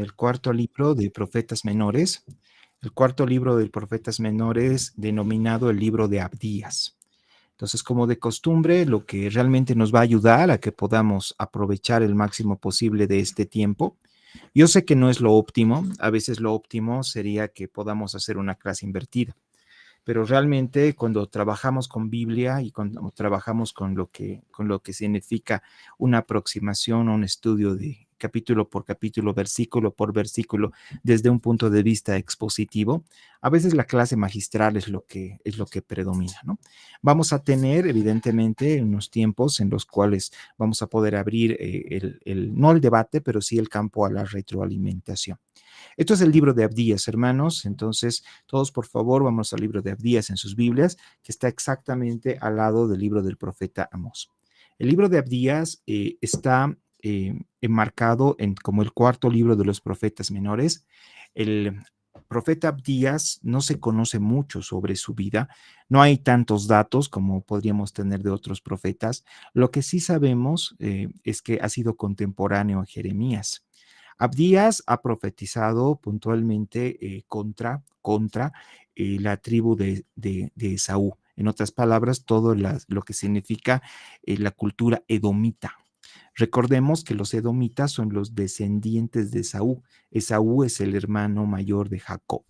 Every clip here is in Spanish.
el cuarto libro de Profetas Menores, el cuarto libro de Profetas Menores denominado el libro de Abdías. Entonces, como de costumbre, lo que realmente nos va a ayudar a que podamos aprovechar el máximo posible de este tiempo. Yo sé que no es lo óptimo, a veces lo óptimo sería que podamos hacer una clase invertida, pero realmente cuando trabajamos con Biblia y cuando trabajamos con lo que significa una aproximación a un estudio de capítulo por capítulo, versículo por versículo, desde un punto de vista expositivo, a veces la clase magistral es lo que predomina, ¿no? Vamos a tener, evidentemente, unos tiempos en los cuales vamos a poder abrir no el debate, pero sí el campo a la retroalimentación. Esto es el libro de Abdías, hermanos. Entonces, todos por favor, vamos al libro de Abdías en sus Biblias, que está exactamente al lado del libro del profeta Amós. El libro de Abdías está enmarcado como el cuarto libro de los profetas menores. El profeta Abdías no se conoce mucho sobre su vida, no hay tantos datos como podríamos tener de otros profetas. Lo que sí sabemos es que ha sido contemporáneo a Jeremías. Abdías ha profetizado puntualmente contra la tribu de Esaú. En otras palabras, todo lo que significa la cultura edomita. Recordemos que los edomitas son los descendientes de Esaú. Esaú es el hermano mayor de Jacob.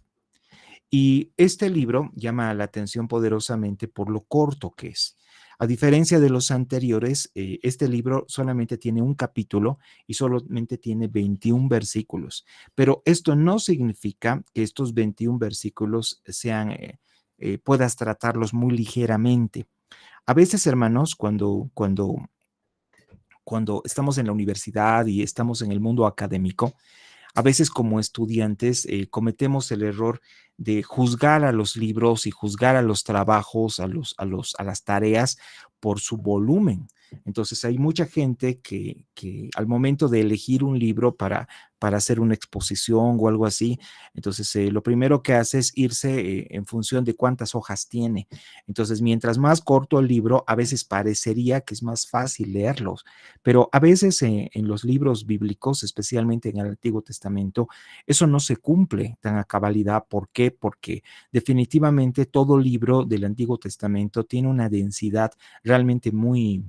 Y este libro llama la atención poderosamente por lo corto que es. A diferencia de los anteriores, este libro solamente tiene un capítulo y solamente tiene 21 versículos. Pero esto no significa que estos 21 versículos puedas tratarlos muy ligeramente. A veces, hermanos, cuando estamos en la universidad y estamos en el mundo académico, a veces como estudiantes cometemos el error de juzgar a los libros y juzgar a los trabajos, a las tareas por su volumen. Entonces hay mucha gente que al momento de elegir un libro para hacer una exposición o algo así, entonces lo primero que hace es irse en función de cuántas hojas tiene. Entonces, mientras más corto el libro, a veces parecería que es más fácil leerlos, pero a veces en los libros bíblicos, especialmente en el Antiguo Testamento, eso no se cumple tan a cabalidad. ¿Por qué? Porque definitivamente todo libro del Antiguo Testamento tiene una densidad realmente muy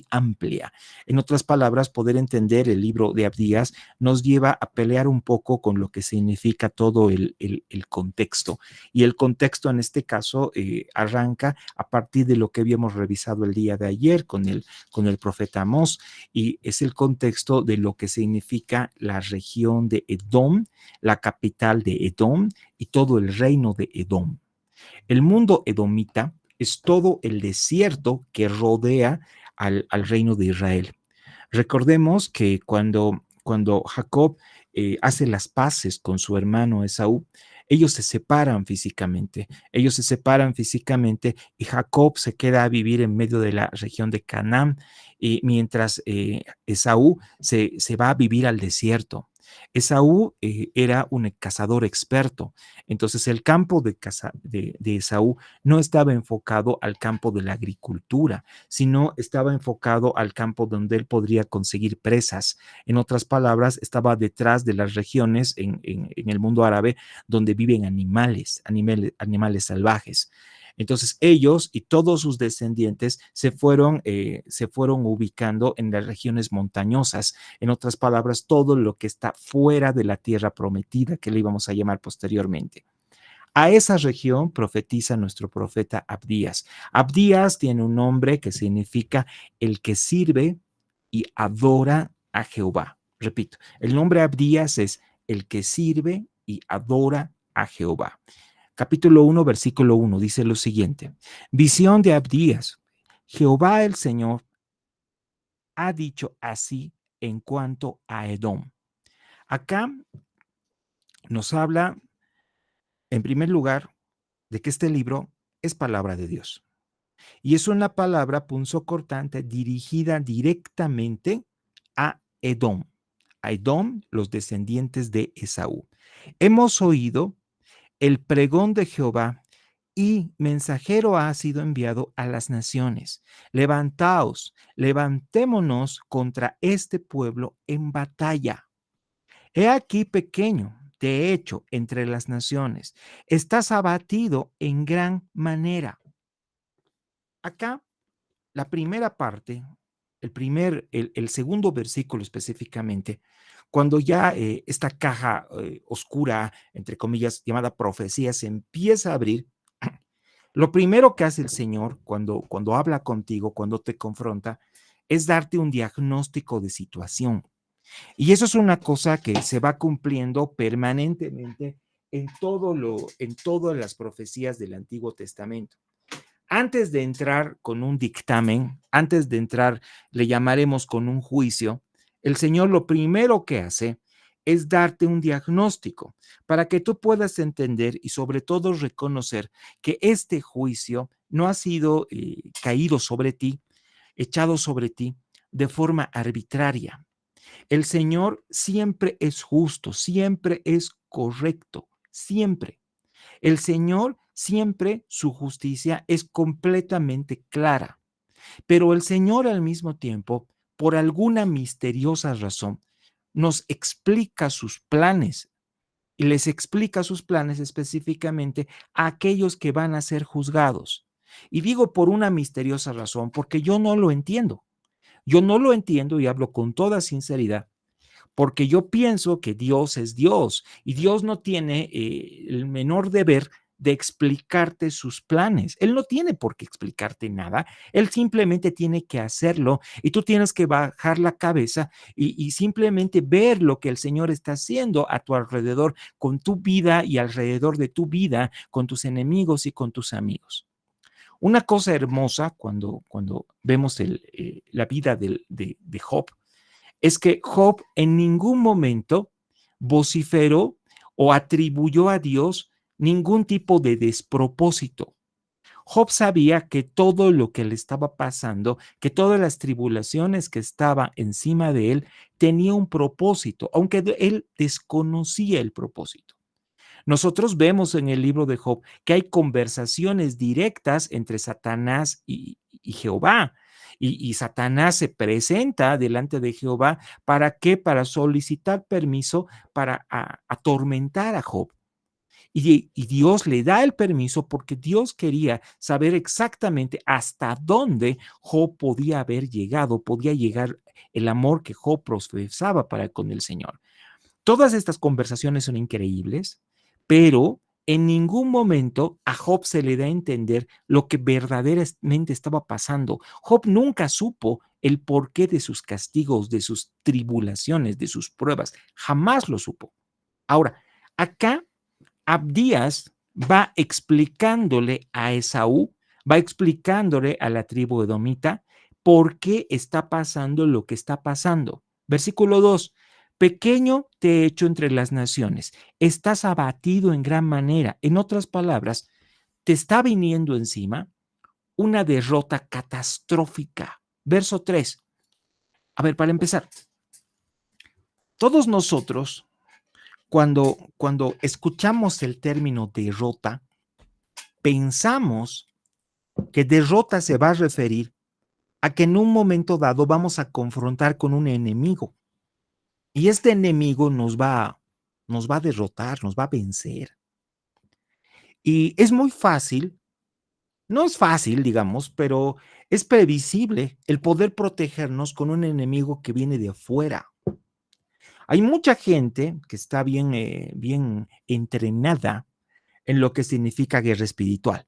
amplia. En otras palabras, poder entender el libro de Abdías nos lleva a pelear un poco con lo que significa todo el contexto. Y el contexto en este caso arranca a partir de lo que habíamos revisado el día de ayer con el profeta Amós, y es el contexto de lo que significa la región de Edom, la capital de Edom y todo el reino de Edom. El mundo edomita es todo el desierto que rodea al reino de Israel. Recordemos que cuando Jacob hace las paces con su hermano Esaú, ellos se separan físicamente y Jacob se queda a vivir en medio de la región de Canaán, y mientras Esaú se va a vivir al desierto. Esaú era un cazador experto, entonces el campo de Esaú no estaba enfocado al campo de la agricultura, sino estaba enfocado al campo donde él podría conseguir presas. En otras palabras, estaba detrás de las regiones en el mundo árabe donde viven animales salvajes. Entonces ellos y todos sus descendientes se fueron ubicando en las regiones montañosas. En otras palabras, todo lo que está fuera de la tierra prometida, que le íbamos a llamar posteriormente. A esa región profetiza nuestro profeta Abdías. Abdías tiene un nombre que significa el que sirve y adora a Jehová. Repito, el nombre Abdías es el que sirve y adora a Jehová. Capítulo 1, versículo 1 dice lo siguiente: visión de Abdías. Jehová el Señor ha dicho así en cuanto a Edom. Acá nos habla, en primer lugar, de que este libro es palabra de Dios. Y es una palabra punzocortante dirigida directamente a Edom. A Edom, los descendientes de Esaú. Hemos oído el pregón de Jehová, y mensajero ha sido enviado a las naciones. Levantaos, levantémonos contra este pueblo en batalla. He aquí pequeño, te he hecho entre las naciones. Estás abatido en gran manera. Acá, la primera parte, el segundo versículo específicamente, cuando ya esta caja oscura, entre comillas, llamada profecía, se empieza a abrir, lo primero que hace el Señor cuando habla contigo, cuando te confronta, es darte un diagnóstico de situación. Y eso es una cosa que se va cumpliendo permanentemente en todas las profecías del Antiguo Testamento. Antes de entrar con un dictamen, antes de entrar, le llamaremos con un juicio, el Señor lo primero que hace es darte un diagnóstico para que tú puedas entender y sobre todo reconocer que este juicio no ha sido caído sobre ti, echado sobre ti de forma arbitraria. El Señor siempre es justo, siempre es correcto, siempre. El Señor siempre su justicia es completamente clara, pero el Señor al mismo tiempo, por alguna misteriosa razón, nos explica sus planes y les explica sus planes específicamente a aquellos que van a ser juzgados. Y digo por una misteriosa razón, porque yo no lo entiendo. Yo no lo entiendo y hablo con toda sinceridad porque yo pienso que Dios es Dios y Dios no tiene el menor deber de explicarte sus planes. Él no tiene por qué explicarte nada, él simplemente tiene que hacerlo y tú tienes que bajar la cabeza y simplemente ver lo que el Señor está haciendo a tu alrededor, con tu vida y alrededor de tu vida, con tus enemigos y con tus amigos. Una cosa hermosa cuando vemos la vida de Job es que Job en ningún momento vociferó o atribuyó a Dios ningún tipo de despropósito. Job sabía que todo lo que le estaba pasando, que todas las tribulaciones que estaban encima de él, tenía un propósito, aunque él desconocía el propósito. Nosotros vemos en el libro de Job que hay conversaciones directas entre Satanás y Jehová. Y Satanás se presenta delante de Jehová para qué? Para solicitar permiso para atormentar a Job. Y Dios le da el permiso porque Dios quería saber exactamente hasta dónde Job podía haber llegado, podía llegar el amor que Job profesaba para con el Señor. Todas estas conversaciones son increíbles, pero en ningún momento a Job se le da a entender lo que verdaderamente estaba pasando. Job nunca supo el porqué de sus castigos, de sus tribulaciones, de sus pruebas. Jamás lo supo. Ahora, acá Abdías va explicándole a Esaú, va explicándole a la tribu edomita por qué está pasando lo que está pasando. Versículo 2. Pequeño te he hecho entre las naciones, estás abatido en gran manera. En otras palabras, te está viniendo encima una derrota catastrófica. Verso 3. A ver, para empezar, todos nosotros, cuando escuchamos el término derrota, pensamos que derrota se va a referir a que en un momento dado vamos a confrontar con un enemigo y este enemigo nos va a derrotar, nos va a vencer. Y es muy fácil, no es fácil, digamos, pero es previsible el poder protegernos con un enemigo que viene de afuera. Hay mucha gente que está bien entrenada en lo que significa guerra espiritual.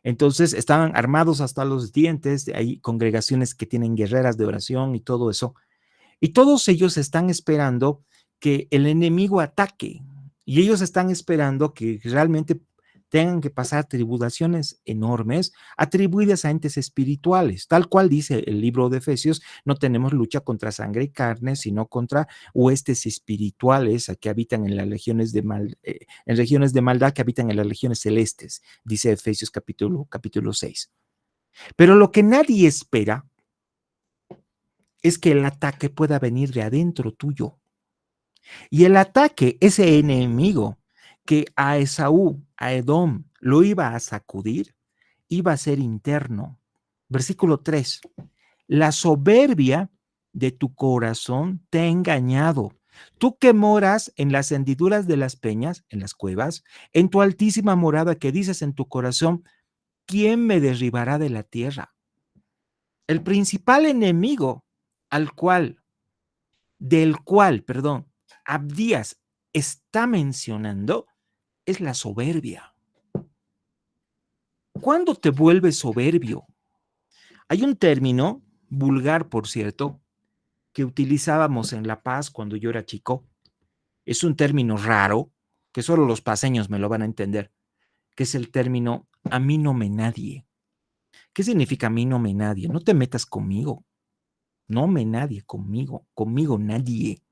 Entonces estaban armados hasta los dientes, hay congregaciones que tienen guerreras de oración y todo eso, y todos ellos están esperando que el enemigo ataque, y ellos están esperando que realmente tengan que pasar tribulaciones enormes atribuidas a entes espirituales, tal cual dice el libro de Efesios, no tenemos lucha contra sangre y carne, sino contra huestes espirituales que habitan en las regiones en regiones de maldad que habitan en las regiones celestes, dice Efesios capítulo 6. Pero lo que nadie espera es que el ataque pueda venir de adentro tuyo. Y el ataque, ese enemigo que a Esaú, a Edom, lo iba a sacudir, iba a ser interno. Versículo 3. La soberbia de tu corazón te ha engañado. Tú que moras en las hendiduras de las peñas, en las cuevas, en tu altísima morada que dices en tu corazón, ¿quién me derribará de la tierra? El principal enemigo al cual, del cual, perdón, Abdías está mencionando es la soberbia. ¿Cuándo te vuelves soberbio? Hay un término, vulgar por cierto, que utilizábamos en La Paz cuando yo era chico. Es un término raro, que solo los paseños me lo van a entender, que es el término a mí no me nadie. ¿Qué significa a mí no me nadie? No te metas conmigo, no me nadie conmigo, conmigo nadie.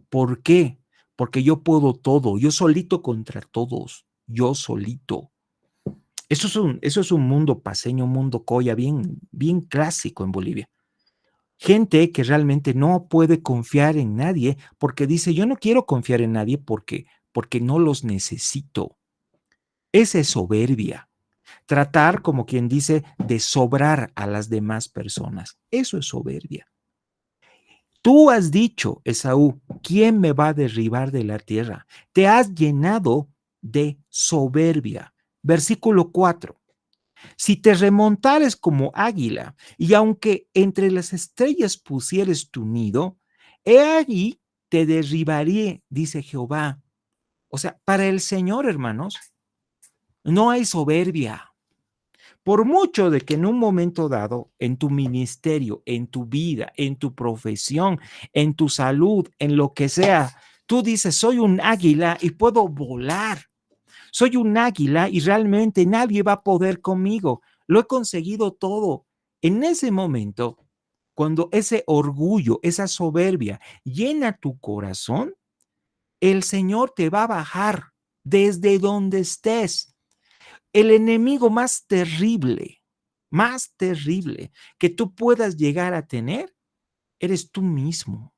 ¿Por qué? Porque yo puedo todo, yo solito contra todos, yo solito. Eso es un mundo paseño, un mundo coya, bien, bien clásico en Bolivia. Gente que realmente no puede confiar en nadie porque dice, yo no quiero confiar en nadie porque no los necesito. Esa es soberbia. Tratar, como quien dice, de sobrar a las demás personas. Eso es soberbia. Tú has dicho, Esaú, ¿quién me va a derribar de la tierra? Te has llenado de soberbia. Versículo 4. Si te remontares como águila, y aunque entre las estrellas pusieres tu nido, he allí te derribaré, dice Jehová. O sea, para el Señor, hermanos, no hay soberbia. Por mucho de que en un momento dado, en tu ministerio, en tu vida, en tu profesión, en tu salud, en lo que sea, tú dices, soy un águila y puedo volar. Soy un águila y realmente nadie va a poder conmigo. Lo he conseguido todo. En ese momento, cuando ese orgullo, esa soberbia llena tu corazón, el Señor te va a bajar desde donde estés. El enemigo más terrible que tú puedas llegar a tener, eres tú mismo.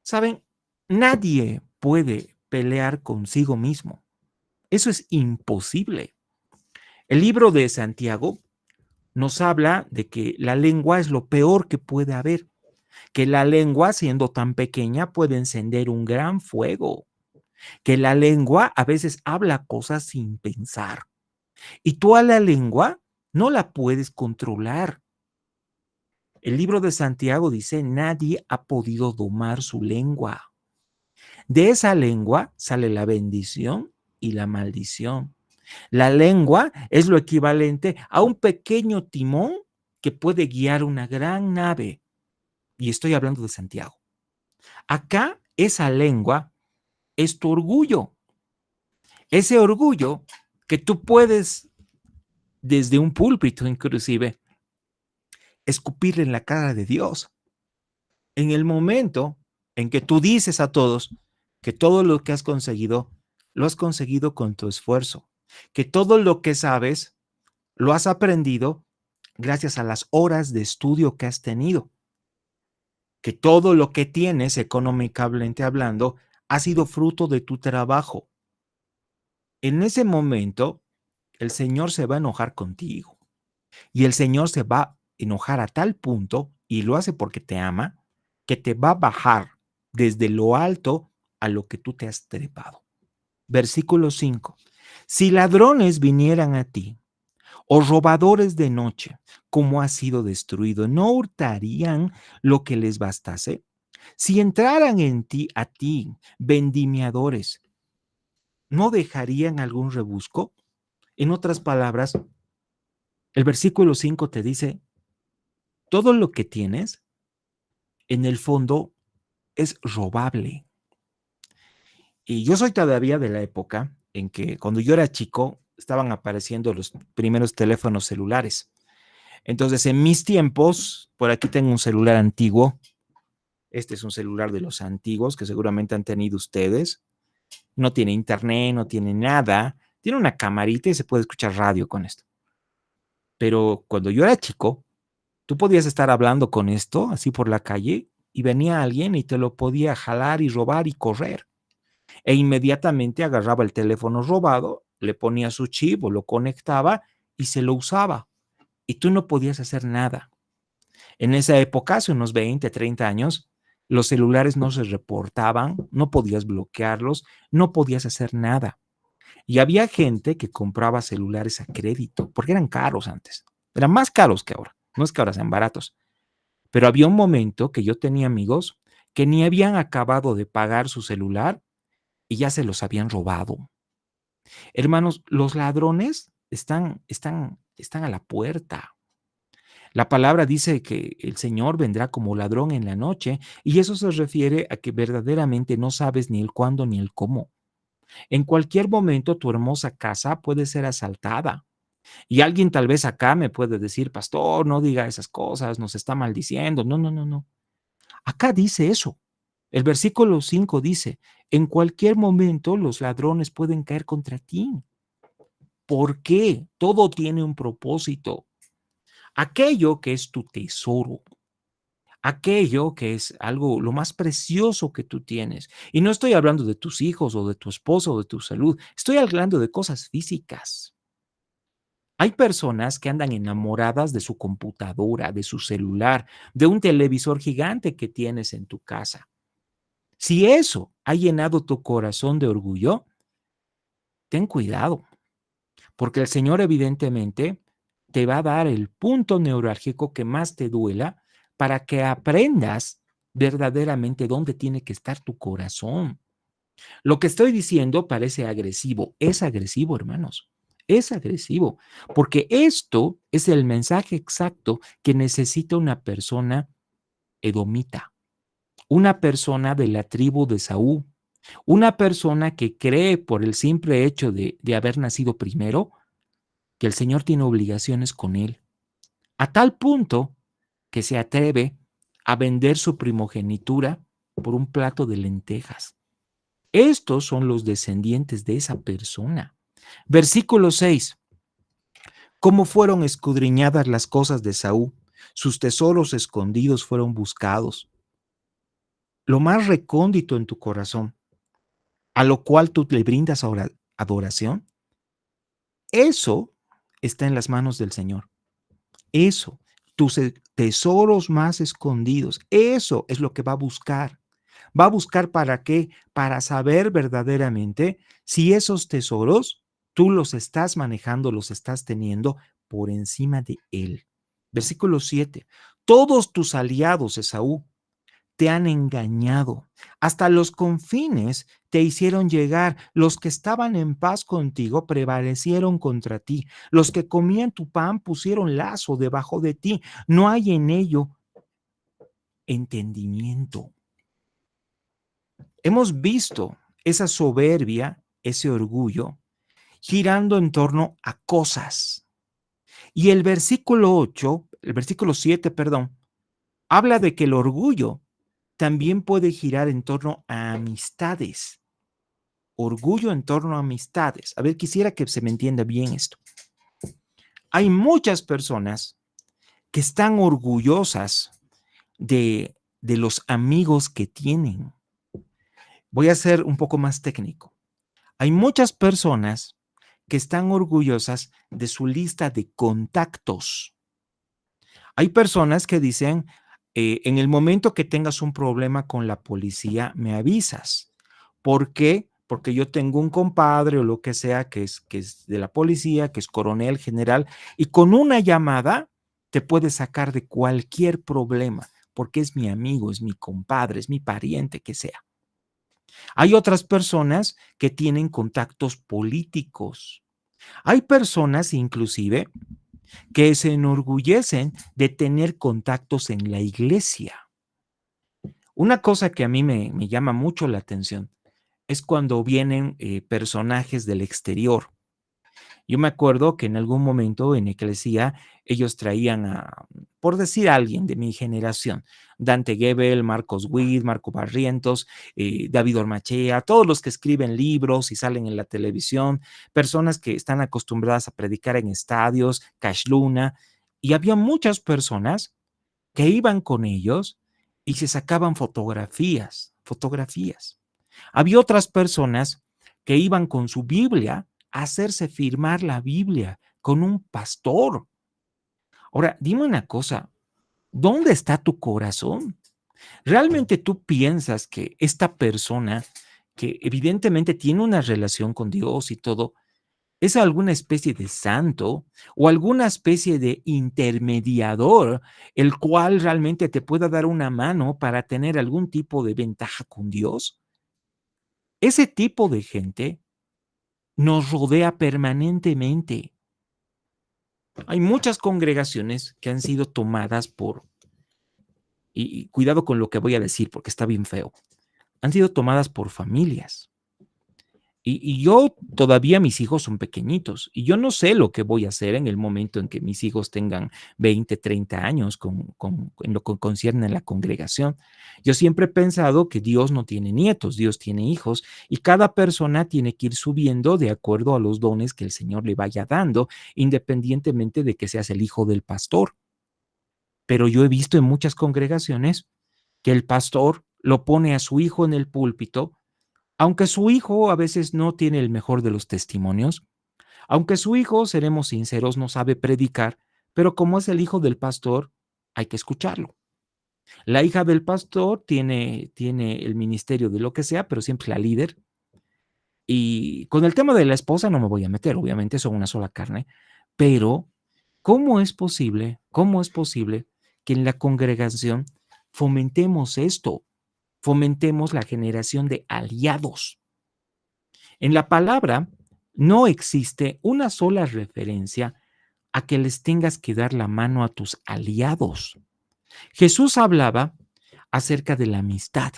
¿Saben? Nadie puede pelear consigo mismo. Eso es imposible. El libro de Santiago nos habla de que la lengua es lo peor que puede haber, que la lengua, siendo tan pequeña, puede encender un gran fuego, que la lengua a veces habla cosas sin pensar. Y tú a la lengua no la puedes controlar. El libro de Santiago dice, nadie ha podido domar su lengua. De esa lengua sale la bendición y la maldición. La lengua es lo equivalente a un pequeño timón que puede guiar una gran nave. Y estoy hablando de Santiago. Acá esa lengua es tu orgullo. Ese orgullo que tú puedes, desde un púlpito inclusive, escupir en la cara de Dios. En el momento en que tú dices a todos que todo lo que has conseguido, lo has conseguido con tu esfuerzo, que todo lo que sabes, lo has aprendido gracias a las horas de estudio que has tenido, que todo lo que tienes económicamente hablando ha sido fruto de tu trabajo. En ese momento, el Señor se va a enojar contigo y el Señor se va a enojar a tal punto, y lo hace porque te ama, que te va a bajar desde lo alto a lo que tú te has trepado. Versículo 5. Si ladrones vinieran a ti, o robadores de noche, como ha sido destruido, ¿no hurtarían lo que les bastase? Si entraran en ti, a ti, vendimiadores, ¿no dejarían algún rebusco? En otras palabras, el versículo 5 te dice, todo lo que tienes, en el fondo, es robable. Y yo soy todavía de la época en que cuando yo era chico estaban apareciendo los primeros teléfonos celulares. Entonces, en mis tiempos, por aquí tengo un celular antiguo. Este es un celular de los antiguos que seguramente han tenido ustedes. No tiene internet, no tiene nada. Tiene una camarita y se puede escuchar radio con esto. Pero cuando yo era chico, tú podías estar hablando con esto así por la calle y venía alguien y te lo podía jalar y robar y correr. E inmediatamente agarraba el teléfono robado, le ponía su chip o lo conectaba y se lo usaba. Y tú no podías hacer nada. En esa época, hace unos 20, 30 años, Los celulares no se reportaban, no podías bloquearlos, no podías hacer nada. Y había gente que compraba celulares a crédito, porque eran caros antes. Eran más caros que ahora. No es que ahora sean baratos. Pero había un momento que yo tenía amigos que ni habían acabado de pagar su celular y ya se los habían robado. Hermanos, los ladrones están a la puerta. La palabra dice que el Señor vendrá como ladrón en la noche, y eso se refiere a que verdaderamente no sabes ni el cuándo ni el cómo. En cualquier momento tu hermosa casa puede ser asaltada. Y alguien tal vez acá me puede decir, pastor, no diga esas cosas, nos está maldiciendo. No, no, no, no. Acá dice eso. El versículo 5 dice, en cualquier momento los ladrones pueden caer contra ti. ¿Por qué? Todo tiene un propósito. Aquello que es tu tesoro, aquello que es algo, lo más precioso que tú tienes. Y no estoy hablando de tus hijos o de tu esposo o de tu salud, estoy hablando de cosas físicas. Hay personas que andan enamoradas de su computadora, de su celular, de un televisor gigante que tienes en tu casa. Si eso ha llenado tu corazón de orgullo, ten cuidado, porque el Señor evidentemente te va a dar el punto neurálgico que más te duela para que aprendas verdaderamente dónde tiene que estar tu corazón. Lo que estoy diciendo parece agresivo. Es agresivo, hermanos. Es agresivo, porque esto es el mensaje exacto que necesita una persona edomita, una persona de la tribu de Saúl, una persona que cree por el simple hecho de haber nacido primero que el Señor tiene obligaciones con él, a tal punto que se atreve a vender su primogenitura por un plato de lentejas. Estos son los descendientes de esa persona. Versículo 6. ¿Cómo fueron escudriñadas las cosas de Saúl? Sus tesoros escondidos fueron buscados. Lo más recóndito en tu corazón, a lo cual tú le brindas adoración, eso está en las manos del Señor. Eso, tus tesoros más escondidos, eso es lo que va a buscar. ¿Va a buscar para qué? Para saber verdaderamente si esos tesoros tú los estás manejando, los estás teniendo por encima de él. Versículo 7. Todos tus aliados, Esaú, te han engañado. Hasta los confines te hicieron llegar. Los que estaban en paz contigo prevalecieron contra ti. Los que comían tu pan pusieron lazo debajo de ti. No hay en ello entendimiento. Hemos visto esa soberbia, ese orgullo, girando en torno a cosas. Y el versículo 8, el versículo 7, perdón, habla de que el orgullo también puede girar en torno a amistades. Orgullo en torno a amistades. A ver, quisiera que se me entienda bien esto. Hay muchas personas que están orgullosas de los amigos que tienen. Voy a ser un poco más técnico. Hay muchas personas que están orgullosas de su lista de contactos. Hay personas que dicen, en el momento que tengas un problema con la policía, me avisas. ¿Por qué? Porque yo tengo un compadre o lo que sea que es de la policía, que es coronel, general, y con una llamada te puede sacar de cualquier problema, porque es mi amigo, es mi compadre, es mi pariente, que sea. Hay otras personas que tienen contactos políticos. Hay personas inclusive que se enorgullecen de tener contactos en la iglesia. Una cosa que a mí me llama mucho la atención es cuando vienen personajes del exterior. Yo me acuerdo que en algún momento en Eclesia ellos traían a, por decir a alguien de mi generación, Dante Gebel, Marcos Witt, Marco Barrientos, David Ormachea, todos los que escriben libros y salen en la televisión, personas que están acostumbradas a predicar en estadios, Cash Luna, y había muchas personas que iban con ellos y se sacaban fotografías. Había otras personas que iban con su Biblia a hacerse firmar la Biblia con un pastor. Ahora, dime una cosa, ¿dónde está tu corazón? ¿Realmente tú piensas que esta persona, que evidentemente tiene una relación con Dios y todo, es alguna especie de santo o alguna especie de intermediador, el cual realmente te pueda dar una mano para tener algún tipo de ventaja con Dios? Ese tipo de gente nos rodea permanentemente. Hay muchas congregaciones que han sido tomadas por, y cuidado con lo que voy a decir porque está bien feo, han sido tomadas por familias. Y yo todavía mis hijos son pequeñitos y yo no sé lo que voy a hacer en el momento en que mis hijos tengan 20, 30 años en lo que concierne a la congregación. Yo siempre he pensado que Dios no tiene nietos, Dios tiene hijos y cada persona tiene que ir subiendo de acuerdo a los dones que el Señor le vaya dando, independientemente de que seas el hijo del pastor. Pero yo he visto en muchas congregaciones que el pastor lo pone a su hijo en el púlpito, aunque su hijo a veces no tiene el mejor de los testimonios, aunque su hijo, seremos sinceros, no sabe predicar, pero como es el hijo del pastor, hay que escucharlo. La hija del pastor tiene el ministerio de lo que sea, pero siempre la líder. Y con el tema de la esposa no me voy a meter, obviamente son una sola carne, pero cómo es posible que en la congregación fomentemos esto, fomentemos la generación de aliados? En la palabra no existe una sola referencia a que les tengas que dar la mano a tus aliados. Jesús hablaba acerca de la amistad.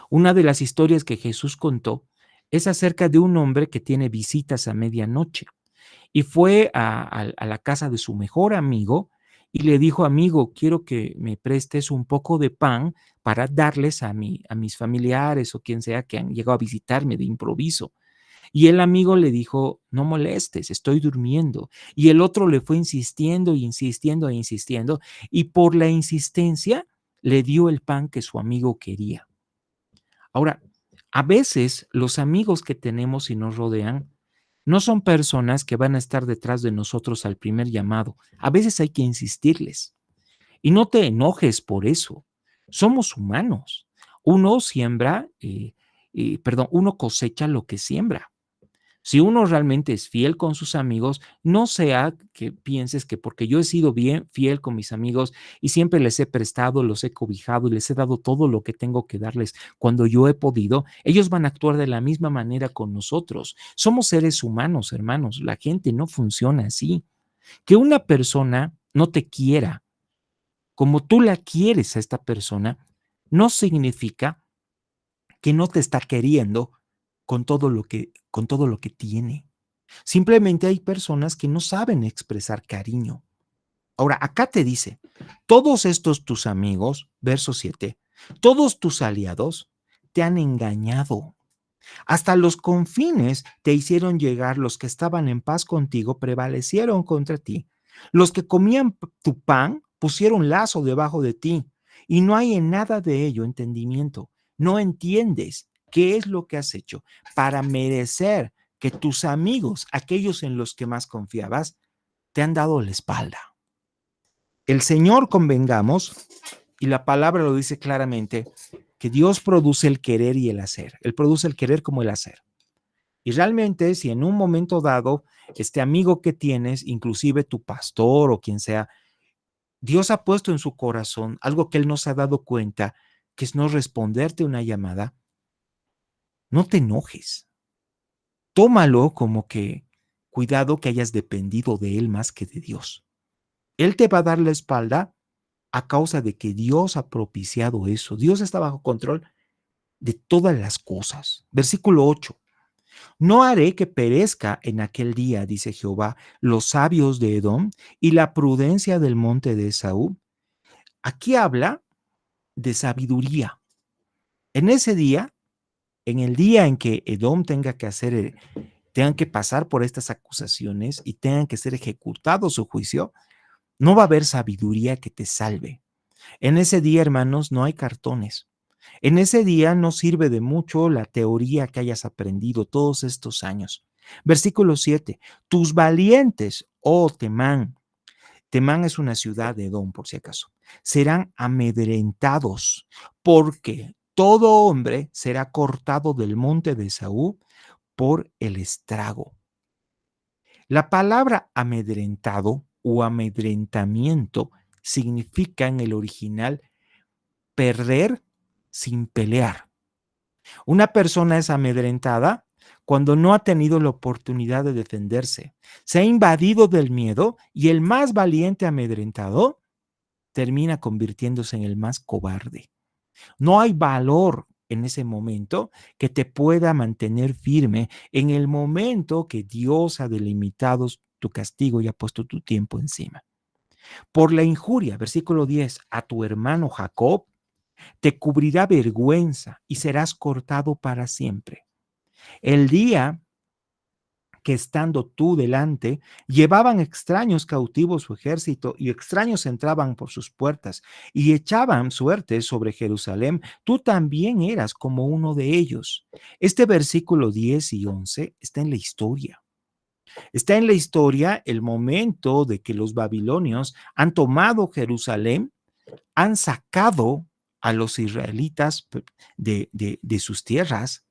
Una de las historias que Jesús contó es acerca de un hombre que tiene visitas a medianoche y fue a la casa de su mejor amigo y le dijo, amigo, quiero que me prestes un poco de pan para darles a mis familiares o quien sea que han llegado a visitarme de improviso. Y el amigo le dijo, no molestes, estoy durmiendo. Y el otro le fue insistiendo, insistiendo e insistiendo, y por la insistencia le dio el pan que su amigo quería. Ahora, a veces los amigos que tenemos y nos rodean no son personas que van a estar detrás de nosotros al primer llamado. A veces hay que insistirles. Y no te enojes por eso. Somos humanos. Uno siembra, uno cosecha lo que siembra. Si uno realmente es fiel con sus amigos, no sea que pienses que porque yo he sido bien fiel con mis amigos y siempre les he prestado, los he cobijado y les he dado todo lo que tengo que darles cuando yo he podido, ellos van a actuar de la misma manera con nosotros. Somos seres humanos, hermanos. La gente no funciona así. Que una persona no te quiera como tú la quieres a esta persona, no significa que no te está queriendo con todo lo que tiene. Simplemente hay personas que no saben expresar cariño. Ahora, acá te dice, todos estos tus amigos, verso 7, todos tus aliados te han engañado. Hasta los confines te hicieron llegar, los que estaban en paz contigo prevalecieron contra ti. Los que comían tu pan pusieron lazo debajo de ti, y no hay en nada de ello entendimiento. No entiendes qué es lo que has hecho para merecer que tus amigos, aquellos en los que más confiabas, te han dado la espalda. El Señor, convengamos, y la palabra lo dice claramente, que Dios produce el querer y el hacer. Él produce el querer como el hacer. Y realmente, si en un momento dado, este amigo que tienes, inclusive tu pastor o quien sea, Dios ha puesto en su corazón algo que él no se ha dado cuenta, que es no responderte una llamada, no te enojes. Tómalo como que cuidado que hayas dependido de él más que de Dios. Él te va a dar la espalda a causa de que Dios ha propiciado eso. Dios está bajo control de todas las cosas. Versículo 8. No haré que perezca en aquel día, dice Jehová, los sabios de Edom y la prudencia del monte de Esaú. Aquí habla de sabiduría. En ese día, en el día en que Edom tengan que pasar por estas acusaciones y tengan que ser ejecutado su juicio, no va a haber sabiduría que te salve. En ese día, hermanos, no hay cartones. En ese día no sirve de mucho la teoría que hayas aprendido todos estos años. Versículo 7. Tus valientes, oh Temán, Temán es una ciudad de Edom, por si acaso. Serán amedrentados, porque todo hombre será cortado del monte de Esaú por el estrago. La palabra amedrentado o amedrentamiento significa en el original perder sin pelear. Una persona es amedrentada cuando no ha tenido la oportunidad de defenderse. Se ha invadido del miedo y el más valiente amedrentado termina convirtiéndose en el más cobarde. No hay valor en ese momento que te pueda mantener firme en el momento que Dios ha delimitado tu castigo y ha puesto tu tiempo encima. Por la injuria, versículo 10, a tu hermano Jacob te cubrirá vergüenza y serás cortado para siempre. El día que estando tú delante, llevaban extraños cautivos su ejército y extraños entraban por sus puertas y echaban suerte sobre Jerusalén, tú también eras como uno de ellos. Este versículo 10 y 11 está en la historia. Está en la historia el momento de que los babilonios han tomado Jerusalén, han sacado a los israelitas de sus tierras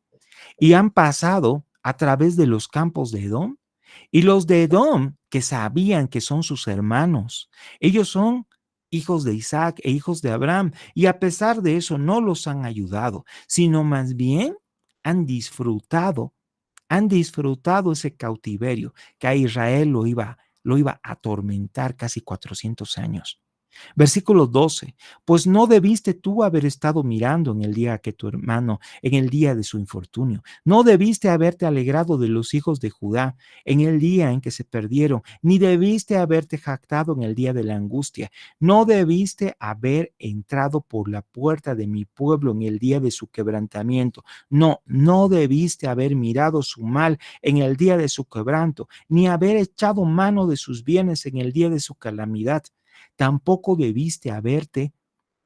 y han pasado a través de los campos de Edom. Y los de Edom, que sabían que son sus hermanos, ellos son hijos de Isaac e hijos de Abraham, y a pesar de eso no los han ayudado, sino más bien han disfrutado ese cautiverio que a Israel lo iba a atormentar casi 400 años. Versículo 12, pues no debiste tú haber estado mirando en el día que tu hermano, en el día de su infortunio. No debiste haberte alegrado de los hijos de Judá en el día en que se perdieron, ni debiste haberte jactado en el día de la angustia. No debiste haber entrado por la puerta de mi pueblo en el día de su quebrantamiento. No, no debiste haber mirado su mal en el día de su quebranto, ni haber echado mano de sus bienes en el día de su calamidad. Tampoco debiste haberte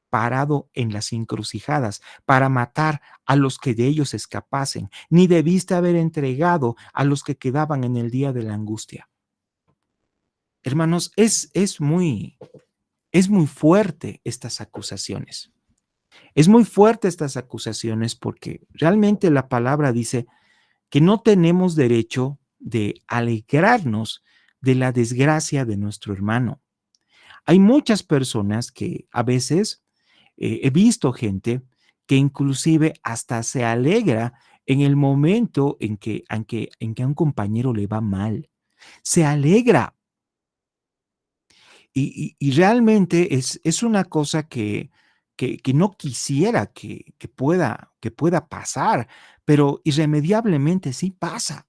parado en las encrucijadas para matar a los que de ellos escapasen, ni debiste haber entregado a los que quedaban en el día de la angustia. Hermanos, es muy fuerte estas acusaciones. Es muy fuerte estas acusaciones porque realmente la palabra dice que no tenemos derecho de alegrarnos de la desgracia de nuestro hermano. Hay muchas personas que a veces he visto gente que inclusive hasta se alegra en el momento en que a un compañero le va mal. Se alegra. Y realmente es una cosa que no quisiera que pueda pasar, pero irremediablemente sí pasa.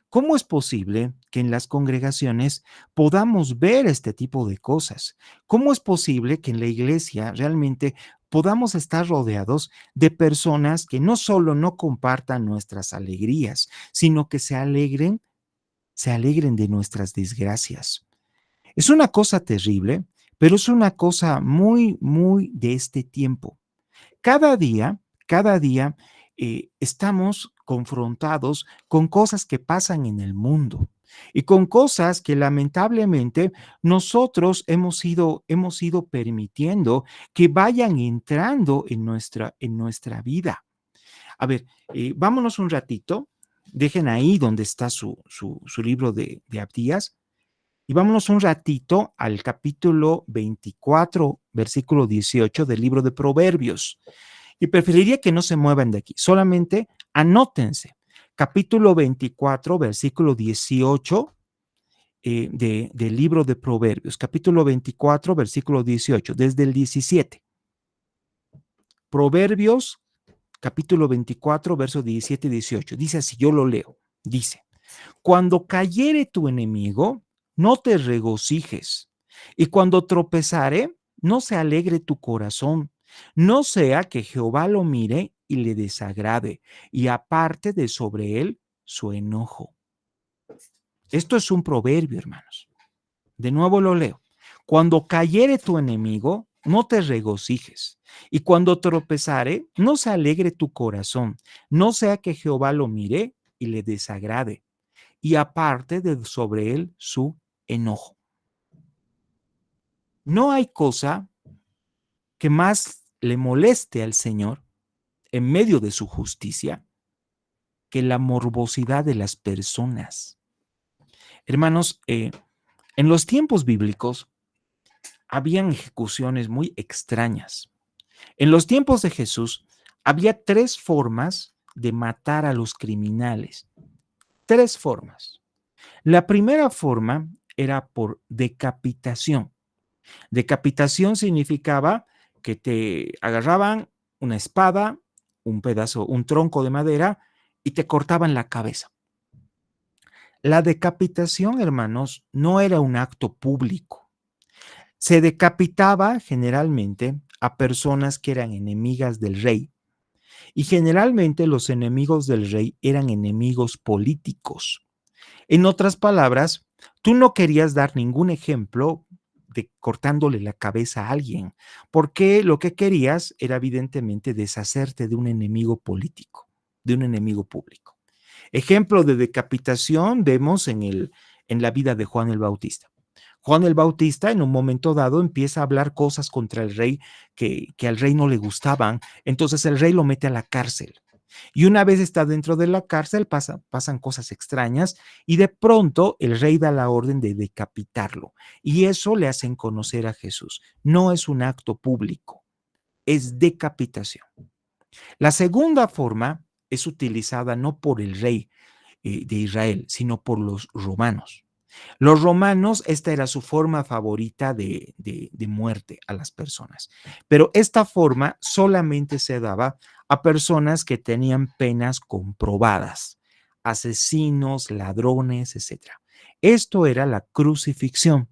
¿Cómo es posible que en las congregaciones podamos ver este tipo de cosas? ¿Cómo es posible que en la iglesia realmente podamos estar rodeados de personas que no solo no compartan nuestras alegrías, sino que se alegren de nuestras desgracias? Es una cosa terrible, pero es una cosa muy, muy de este tiempo. Cada día estamos confrontados con cosas que pasan en el mundo y con cosas que lamentablemente nosotros hemos ido permitiendo que vayan entrando en nuestra vida. A ver, vámonos un ratito, dejen ahí donde está su libro de Abdías y vámonos un ratito al capítulo 24, versículo 18 del libro de Proverbios. Y preferiría que no se muevan de aquí, solamente anótense. Capítulo 24, versículo 18 del libro de Proverbios. Capítulo 24, versículo 18, desde el 17. Proverbios, capítulo 24, versos 17 y 18. Dice así, yo lo leo. Dice, cuando cayere tu enemigo, no te regocijes, y cuando tropezare, no se alegre tu corazón, no sea que Jehová lo mire y le desagrade, y aparte de sobre él su enojo. Esto es un proverbio, hermanos. De nuevo lo leo. Cuando cayere tu enemigo, no te regocijes, y cuando tropezare, no se alegre tu corazón, no sea que Jehová lo mire y le desagrade, y aparte de sobre él su enojo. No hay cosa que más le moleste al Señor en medio de su justicia que la morbosidad de las personas. Hermanos, en los tiempos bíblicos habían ejecuciones muy extrañas. En los tiempos de Jesús había tres formas de matar a los criminales. Tres formas. La primera forma era por decapitación. Decapitación significaba que te agarraban una espada, un pedazo, un tronco de madera y te cortaban la cabeza. La decapitación, hermanos, no era un acto público. Se decapitaba generalmente a personas que eran enemigas del rey y generalmente los enemigos del rey eran enemigos políticos. En otras palabras, tú no querías dar ningún ejemplo de cortándole la cabeza a alguien, porque lo que querías era evidentemente deshacerte de un enemigo político, de un enemigo público. Ejemplo de decapitación vemos en la vida de Juan el Bautista. Juan el Bautista en un momento dado empieza a hablar cosas contra el rey que al rey no le gustaban, entonces el rey lo mete a la cárcel. Y una vez está dentro de la cárcel, pasan cosas extrañas y de pronto el rey da la orden de decapitarlo. Y eso le hacen conocer a Jesús. No es un acto público, es decapitación. La segunda forma es utilizada no por el rey de Israel, sino por los romanos. Los romanos, esta era su forma favorita de muerte a las personas, pero esta forma solamente se daba a personas que tenían penas comprobadas, asesinos, ladrones, etc. Esto era la crucifixión.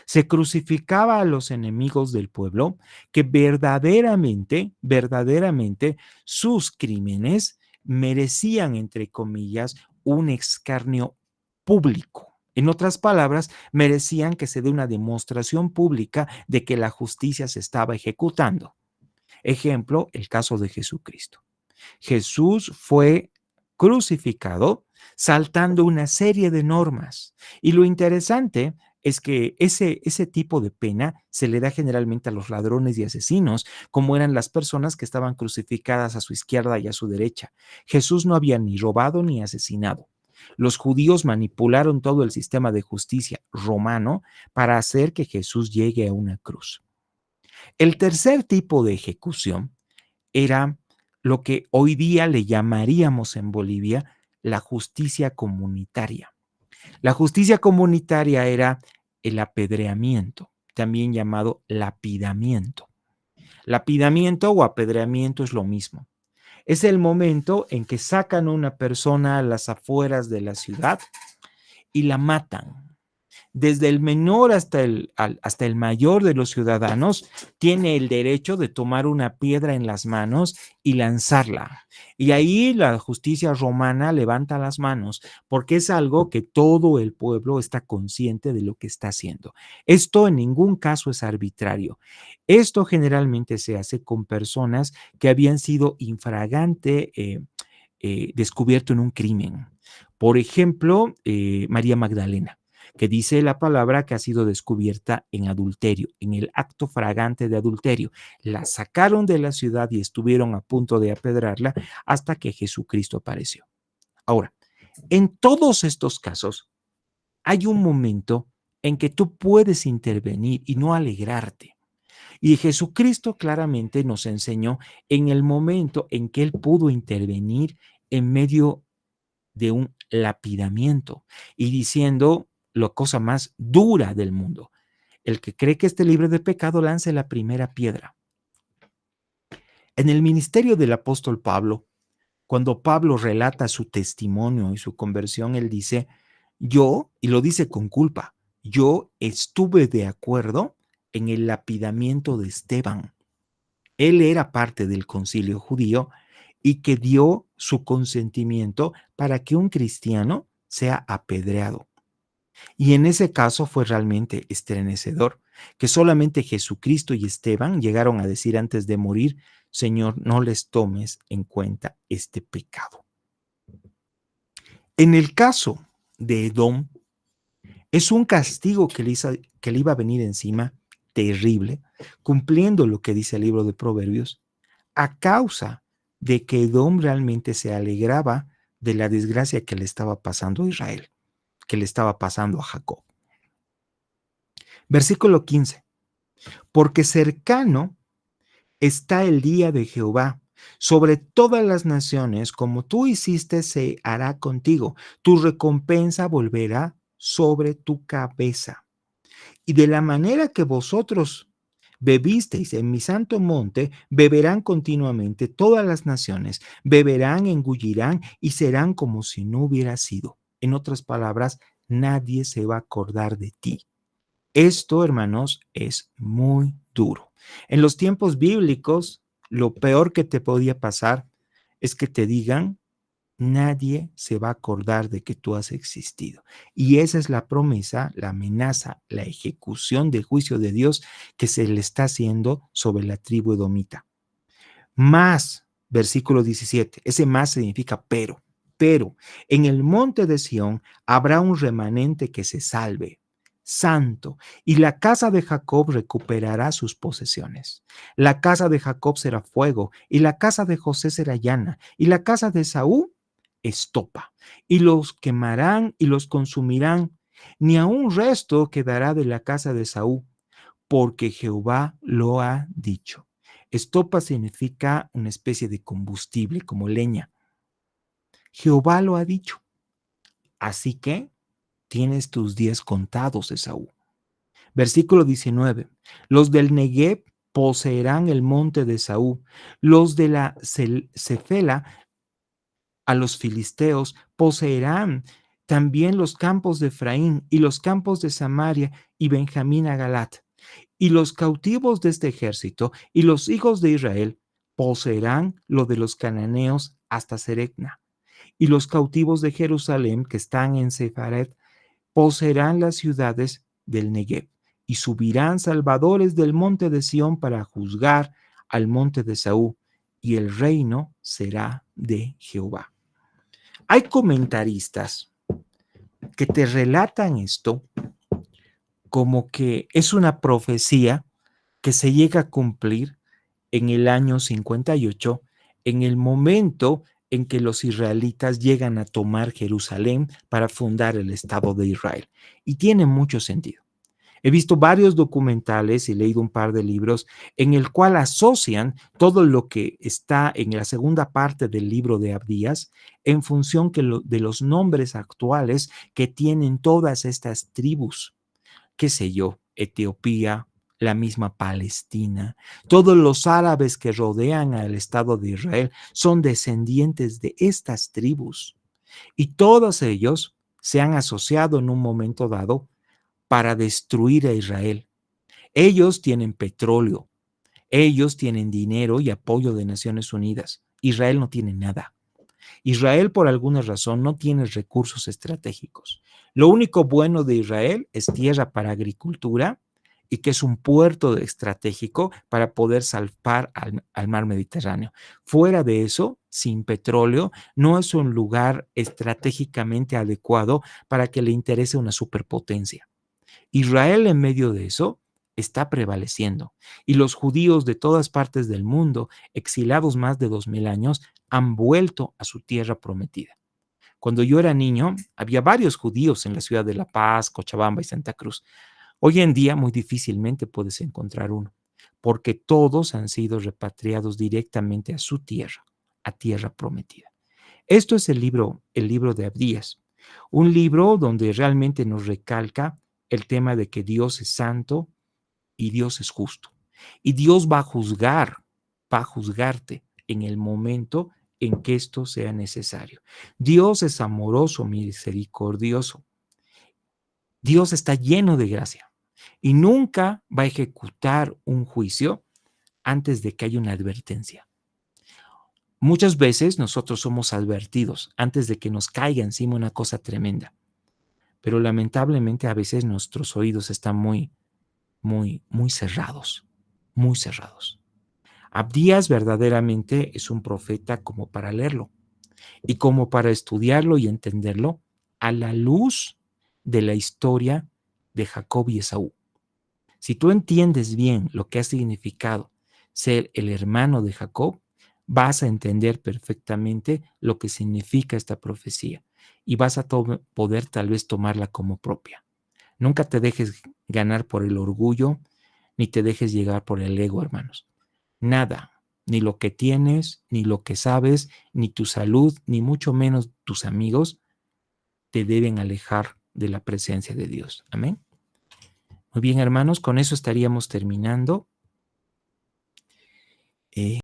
Se crucificaba a los enemigos del pueblo que verdaderamente sus crímenes merecían, entre comillas, un escarnio público. En otras palabras, merecían que se dé una demostración pública de que la justicia se estaba ejecutando. Ejemplo, el caso de Jesucristo. Jesús fue crucificado saltando una serie de normas. Y lo interesante es que ese tipo de pena se le da generalmente a los ladrones y asesinos, como eran las personas que estaban crucificadas a su izquierda y a su derecha. Jesús no había ni robado ni asesinado. Los judíos manipularon todo el sistema de justicia romano para hacer que Jesús llegue a una cruz. El tercer tipo de ejecución era lo que hoy día le llamaríamos en Bolivia la justicia comunitaria. La justicia comunitaria era el apedreamiento, también llamado lapidamiento. Lapidamiento o apedreamiento es lo mismo. Es el momento en que sacan a una persona a las afueras de la ciudad y la matan. Desde el menor hasta el mayor de los ciudadanos tiene el derecho de tomar una piedra en las manos y lanzarla. Y ahí la justicia romana levanta las manos porque es algo que todo el pueblo está consciente de lo que está haciendo. Esto en ningún caso es arbitrario. Esto generalmente se hace con personas que habían sido infragante descubierto en un crimen. Por ejemplo, María Magdalena, que dice la palabra que ha sido descubierta en adulterio, en el acto fragante de adulterio. La sacaron de la ciudad y estuvieron a punto de apedrarla hasta que Jesucristo apareció. Ahora, en todos estos casos, hay un momento en que tú puedes intervenir y no alegrarte. Y Jesucristo claramente nos enseñó en el momento en que Él pudo intervenir en medio de un lapidamiento y diciendo la cosa más dura del mundo. El que cree que esté libre de pecado lance la primera piedra. En el ministerio del apóstol Pablo, cuando Pablo relata su testimonio y su conversión, él dice, yo, y lo dice con culpa, yo estuve de acuerdo en el lapidamiento de Esteban. Él era parte del concilio judío y que dio su consentimiento para que un cristiano sea apedreado. Y en ese caso fue realmente estremecedor, que solamente Jesucristo y Esteban llegaron a decir antes de morir, Señor, no les tomes en cuenta este pecado. En el caso de Edom, es un castigo que le iba a venir encima terrible, cumpliendo lo que dice el libro de Proverbios, a causa de que Edom realmente se alegraba de la desgracia que le estaba pasando a Israel, que le estaba pasando a Jacob. Versículo 15. Porque cercano está el día de Jehová. Sobre todas las naciones, como tú hiciste, se hará contigo. Tu recompensa volverá sobre tu cabeza. Y de la manera que vosotros bebisteis en mi santo monte, beberán continuamente todas las naciones, beberán, engullirán y serán como si no hubiera sido. En otras palabras, nadie se va a acordar de ti. Esto, hermanos, es muy duro. En los tiempos bíblicos, lo peor que te podía pasar es que te digan, nadie se va a acordar de que tú has existido. Y esa es la promesa, la amenaza, la ejecución del juicio de Dios que se le está haciendo sobre la tribu edomita. Más, versículo 17, ese más significa pero en el monte de Sión habrá un remanente que se salve, santo, y la casa de Jacob recuperará sus posesiones. La casa de Jacob será fuego, y la casa de José será llana, y la casa de Saúl estopa, y los quemarán y los consumirán, ni aun resto quedará de la casa de Saúl, porque Jehová lo ha dicho. Estopa significa una especie de combustible, como leña. Jehová lo ha dicho. Así que tienes tus días contados, Esaú. Versículo 19. Los del Negev poseerán el monte de Esaú. Los de la Cefela a los filisteos poseerán también los campos de Efraín y los campos de Samaria y Benjamín a Galat. Y los cautivos de este ejército y los hijos de Israel poseerán lo de los cananeos hasta Serecna. Y los cautivos de Jerusalén que están en Sefaret poseerán las ciudades del Negev y subirán salvadores del monte de Sión para juzgar al monte de Saúl, y el reino será de Jehová. Hay comentaristas que te relatan esto como que es una profecía que se llega a cumplir en el año 58, en el momento en que los israelitas llegan a tomar Jerusalén para fundar el Estado de Israel. Y tiene mucho sentido. He visto varios documentales y leído un par de libros en el cual asocian todo lo que está en la segunda parte del libro de Abdías en función de los nombres actuales que tienen todas estas tribus, qué sé yo, Etiopía, la misma Palestina, todos los árabes que rodean al Estado de Israel son descendientes de estas tribus y todos ellos se han asociado en un momento dado para destruir a Israel. Ellos tienen petróleo, ellos tienen dinero y apoyo de Naciones Unidas. Israel no tiene nada. Israel, por alguna razón, no tiene recursos estratégicos. Lo único bueno de Israel es tierra para agricultura y que es un puerto estratégico para poder salvar al mar Mediterráneo. Fuera de eso, sin petróleo, no es un lugar estratégicamente adecuado para que le interese una superpotencia. Israel en medio de eso está prevaleciendo y los judíos de todas partes del mundo, exilados más de 2000 años, han vuelto a su tierra prometida. Cuando yo era niño, había varios judíos en la ciudad de La Paz, Cochabamba y Santa Cruz. Hoy en día muy difícilmente puedes encontrar uno, porque todos han sido repatriados directamente a su tierra, a tierra prometida. Esto es el libro de Abdías, un libro donde realmente nos recalca el tema de que Dios es santo y Dios es justo. Y Dios va a juzgarte en el momento en que esto sea necesario. Dios es amoroso, misericordioso. Dios está lleno de gracia y nunca va a ejecutar un juicio antes de que haya una advertencia. Muchas veces nosotros somos advertidos antes de que nos caiga encima una cosa tremenda, pero lamentablemente a veces nuestros oídos están muy cerrados, muy cerrados. Abdías verdaderamente es un profeta como para leerlo y como para estudiarlo y entenderlo a la luz de la historia de Jacob y Esaú. Si tú entiendes bien lo que ha significado ser el hermano de Jacob, vas a entender perfectamente lo que significa esta profecía y vas a poder tal vez tomarla como propia. Nunca te dejes ganar por el orgullo, ni te dejes llegar por el ego, hermanos. Nada, ni lo que tienes, ni lo que sabes, ni tu salud, ni mucho menos tus amigos, te deben alejar de la presencia de Dios. Amén. Muy bien, hermanos, con eso estaríamos terminando.